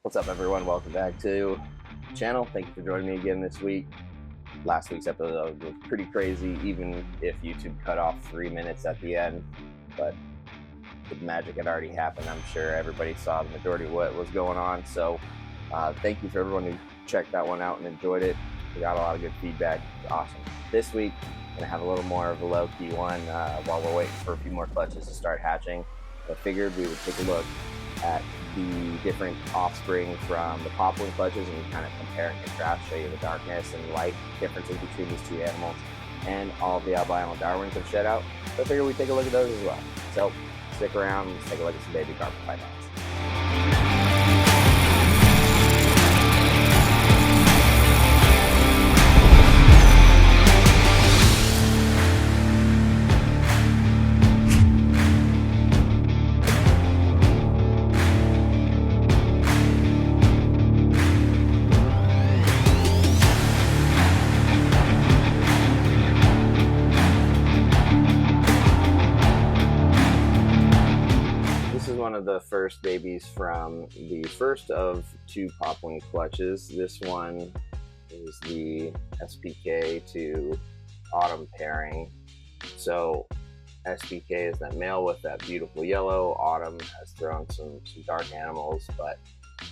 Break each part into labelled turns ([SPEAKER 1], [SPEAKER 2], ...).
[SPEAKER 1] What's up, everyone? Welcome back to the channel. Thank you for joining me again this week. Last week's episode was pretty crazy, even if YouTube cut off 3 minutes at the end. But the magic had already happened. I'm sure everybody saw the majority of what was going on. So thank you for everyone who checked that one out and enjoyed it. We got a lot of good feedback. It's awesome. This week, I'm going to have a little more of a low-key one while we're waiting for a few more clutches to start hatching. I figured we would take a look at the different offspring from the Papuan clutches and kind of compare and contrast, show you the darkness and light differences between these two animals, and all of the Albino Darwins have shed out. So I figured we'd take a look at those as well. So stick around and let's take a look at some baby carpet pythons. One of the first babies from the first of two Papuan clutches. This one is the SPK to autumn pairing. So SPK is that male with that beautiful yellow. Autumn has thrown some dark animals, but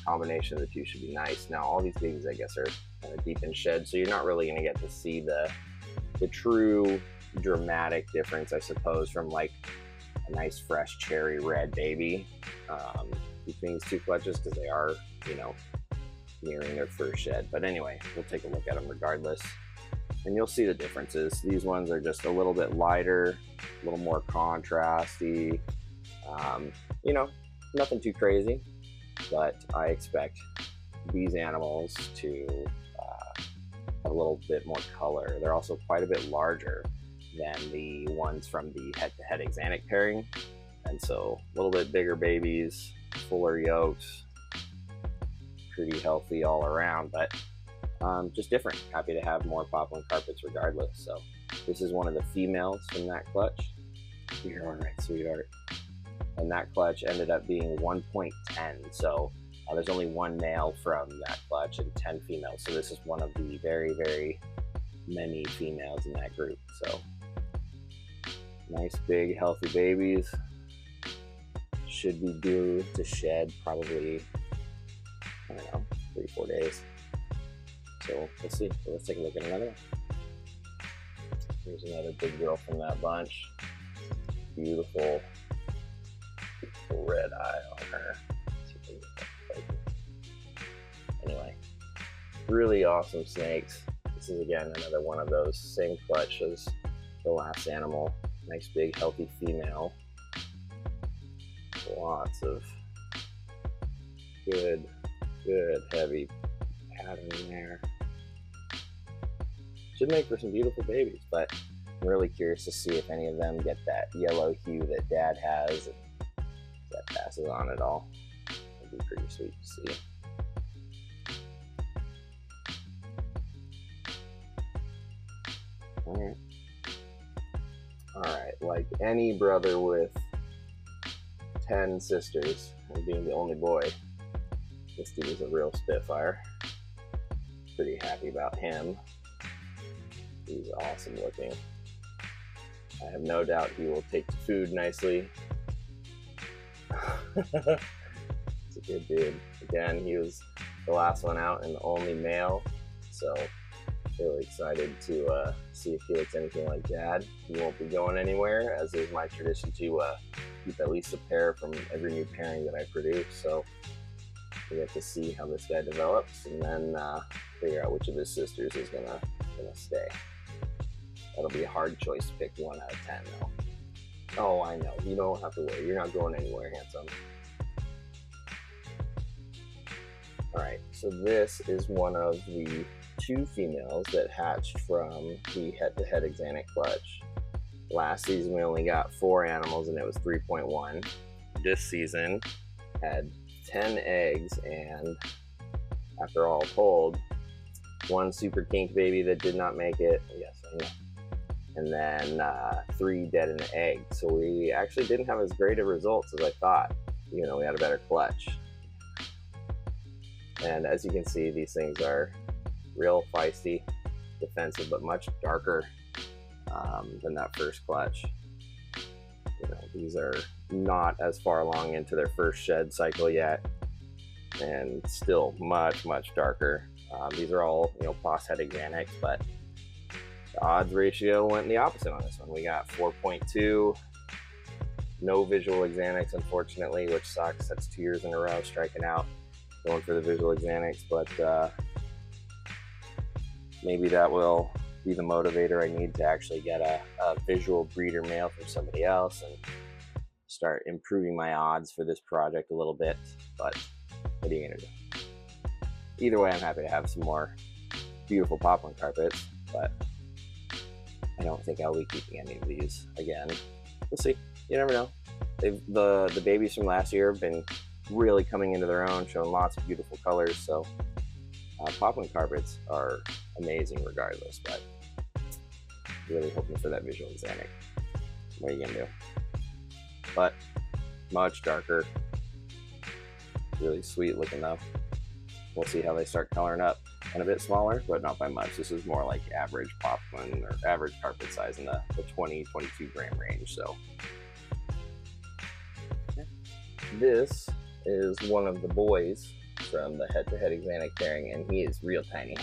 [SPEAKER 1] combination of the two should be nice. Now all these babies, I guess, are kind of deep in shed, so you're not really going to get to see the true dramatic difference, I suppose, from like a nice fresh cherry red baby between these two clutches, because they are, nearing their first shed. But anyway, we'll take a look at them regardless, and you'll see the differences. These ones are just a little bit lighter, a little more contrasty. Nothing too crazy, but I expect these animals to have a little bit more color. They're also quite a bit larger than the ones from the head-to-head axanthic pairing, and so a little bit bigger babies, fuller yolks, pretty healthy all around, but just different. Happy to have more Papuan carpets regardless. So this is one of the females from that clutch. You're all right, sweetheart. And that clutch ended up being 1.10, so there's only one male from that clutch and 10 females, so this is one of the very, very many females in that group. So nice big healthy babies, should be due to shed probably, I don't know, 3-4 days. So we'll see. So let's take a look at another one. Here's another big girl from that bunch. Beautiful red eye on her. Anyway, really awesome snakes. This is again another one of those same clutch as the last animal. Nice big healthy female. Lots of good heavy pattern there. Should make for some beautiful babies, but I'm really curious to see if any of them get that yellow hue that Dad has, and if that passes on at all. It'd be pretty sweet to see. Alright, like any brother with 10 sisters, and being the only boy, this dude is a real spitfire. Pretty happy about him. He's awesome looking. I have no doubt he will take to food nicely. He's a good dude. Again, he was the last one out and the only male, so really excited to see if he looks anything like Dad. He won't be going anywhere, as is my tradition to keep at least a pair from every new pairing that I produce. So we get to see how this guy develops, and then figure out which of his sisters is gonna stay. That'll be a hard choice to pick 1 out of 10, though. Oh, I know. You don't have to worry. You're not going anywhere, handsome. All right. So this is one of the 2 females that hatched from the head-to-head axanthic clutch. Last season we only got 4 animals and it was 3.1. This season had 10 eggs, and after all told, 1 super kink baby that did not make it. Yes, I know. And then 3 dead in the egg. So we actually didn't have as great of results as I thought. We had a better clutch. And as you can see, these things are real feisty, defensive, but much darker than that first clutch. You know, these are not as far along into their first shed cycle yet, and still much darker. These are all, you know, Pos het Xanax, but the odds ratio went in the opposite on this one. We got 4.2, no visual Xanax, unfortunately, which sucks. That's 2 years in a row striking out, going for the visual Xanax, but maybe that will be the motivator I need to actually get a visual breeder male from somebody else and start improving my odds for this project a little bit. But what are you gonna do? Either way, I'm happy to have some more beautiful Papuan carpets, but I don't think I'll be keeping any of these again. We'll see. You never know. The babies from last year have been really coming into their own, showing lots of beautiful colors. So Papuan carpets are amazing regardless, but really hoping for that visual Xanax. What are you gonna do? But much darker, really sweet looking though. We'll see how they start coloring up, and a bit smaller, but not by much. This is more like average Papuan or average carpet size in the 20-22 gram range. So this is one of the boys from the head-to-head Xanax pairing, and he is real tiny.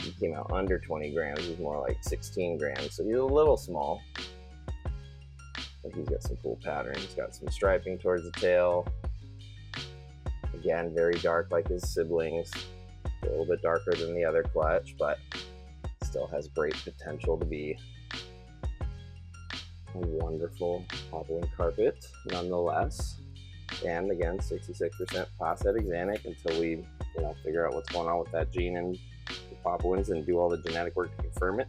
[SPEAKER 1] He came out under 20 grams. He's more like 16 grams, so he's a little small. But he's got some cool pattern. He's got some striping towards the tail. Again, very dark like his siblings. A little bit darker than the other clutch, but still has great potential to be a wonderful Papuan carpet nonetheless. And again, 66% Pos het Xanax until we, you know, figure out what's going on with that gene in the Papuans and do all the genetic work to confirm it,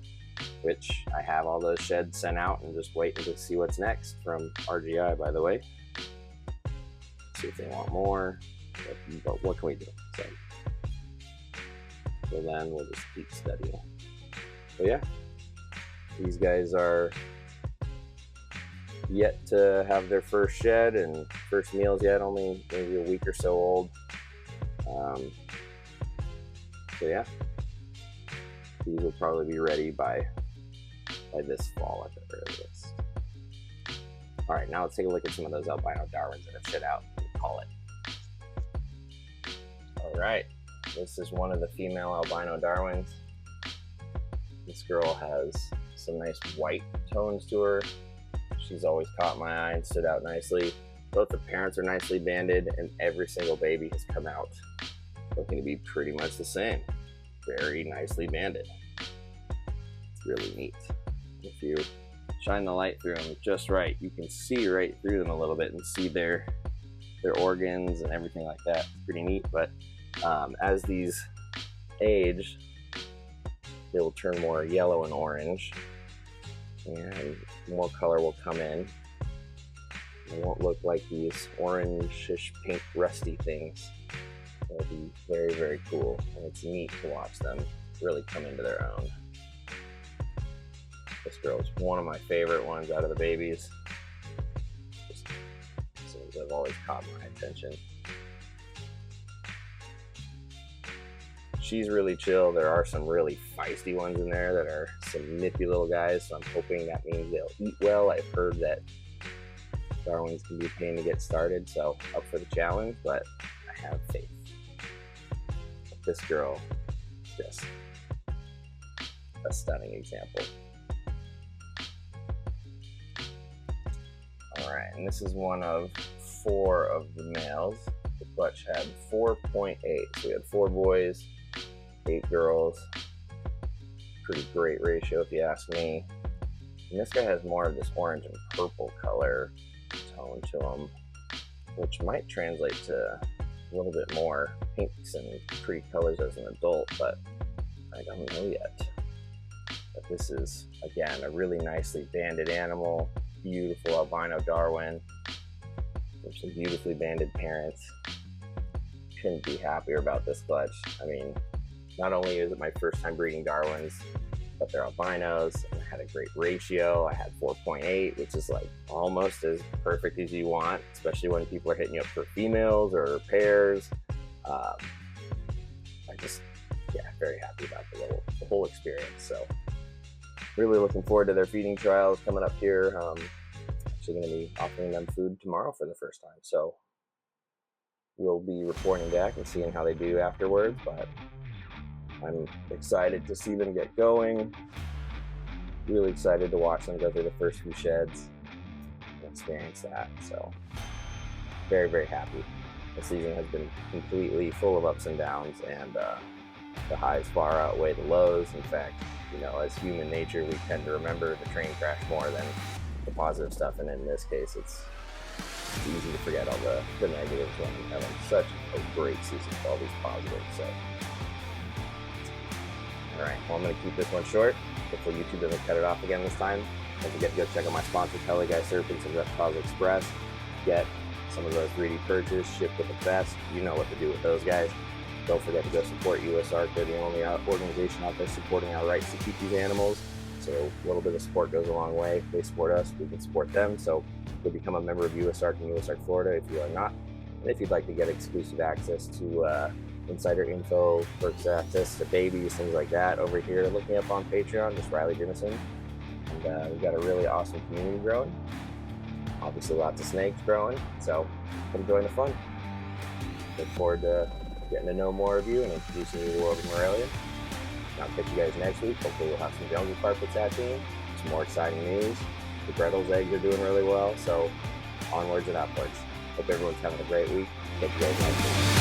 [SPEAKER 1] which I have all those sheds sent out and just waiting to see what's next from RGI, by the way. See if they want more, but what can we do? So then we'll just keep studying. But yeah, these guys are yet to have their first shed and first meals yet, only maybe a week or so old. So yeah, these will probably be ready by this fall at the earliest. All right, now let's take a look at some of those Albino Darwins that have shed out and call it. All right, this is one of the female Albino Darwins. This girl has some nice white tones to her. She's always caught my eye and stood out nicely. Both the parents are nicely banded, and every single baby has come out looking to be pretty much the same. Very nicely banded. It's really neat. If you shine the light through them just right, you can see right through them a little bit and see their organs and everything like that. It's pretty neat. But as these age, they will turn more yellow and orange, and more color will come in. It won't look like these orange-ish pink rusty things. It'll be very, very cool, and it's neat to watch them really come into their own. This girl is one of my favorite ones out of the babies. Just seems to have always caught my attention. She's really chill. There are some really feisty ones in there that are some nippy little guys, so I'm hoping that means they'll eat well. I've heard that Darwins can be a pain to get started, so up for the challenge, but I have faith. This girl, just a stunning example. All right, and this is one of 4 of the males. The clutch had 4.8, so we had 4 boys, 8 girls. Pretty great ratio if you ask me. And this guy has more of this orange and purple color tone to him, which might translate to a little bit more pinks and pretty colors as an adult, but I don't know yet. But this is, again, a really nicely banded animal, beautiful albino Darwin. There's some beautifully banded parents. Couldn't be happier about this clutch. I mean, not only is it my first time breeding Darwins, but they're albinos, and I had a great ratio. I had 4.8, which is like almost as perfect as you want, especially when people are hitting you up for females or pairs. I just, yeah, very happy about the whole experience. So really looking forward to their feeding trials coming up here. Actually going to be offering them food tomorrow for the first time. So we'll be reporting back and seeing how they do afterwards, but I'm excited to see them get going. Really excited to watch them go through the first few sheds and experience that. So very, very happy. The season has been completely full of ups and downs, and the highs far outweigh the lows. In fact, you know, as human nature, we tend to remember the train crash more than the positive stuff, and in this case, it's easy to forget all the negatives when you're having such a great season with all these positives. So, all right, well, I'm going to keep this one short. Hopefully YouTube doesn't cut it off again this time. Don't forget to go check out my sponsors, Heli Guy Serpents and Reptiles Express. Get some of those 3D purchase shipped with the best. You know what to do with those guys. Don't forget to go support USARK. They're the only organization out there supporting our rights to keep these animals. So a little bit of support goes a long way. If they support us, we can support them. So you'll become a member of USARK and USARK Florida if you are not. And if you'd like to get exclusive access to insider info, perks access to babies, things like that, over here, look me up on Patreon, just Riley Jimison. And we've got a really awesome community growing. Obviously lots of snakes growing, so come join the fun. Look forward to getting to know more of you and introducing you to the world of Morelia. I'll catch you guys next week. Hopefully we'll have some jungle carpets hatching, some more exciting news. The Gretel's eggs are doing really well, so onwards and upwards. Hope everyone's having a great week. Catch you guys next week.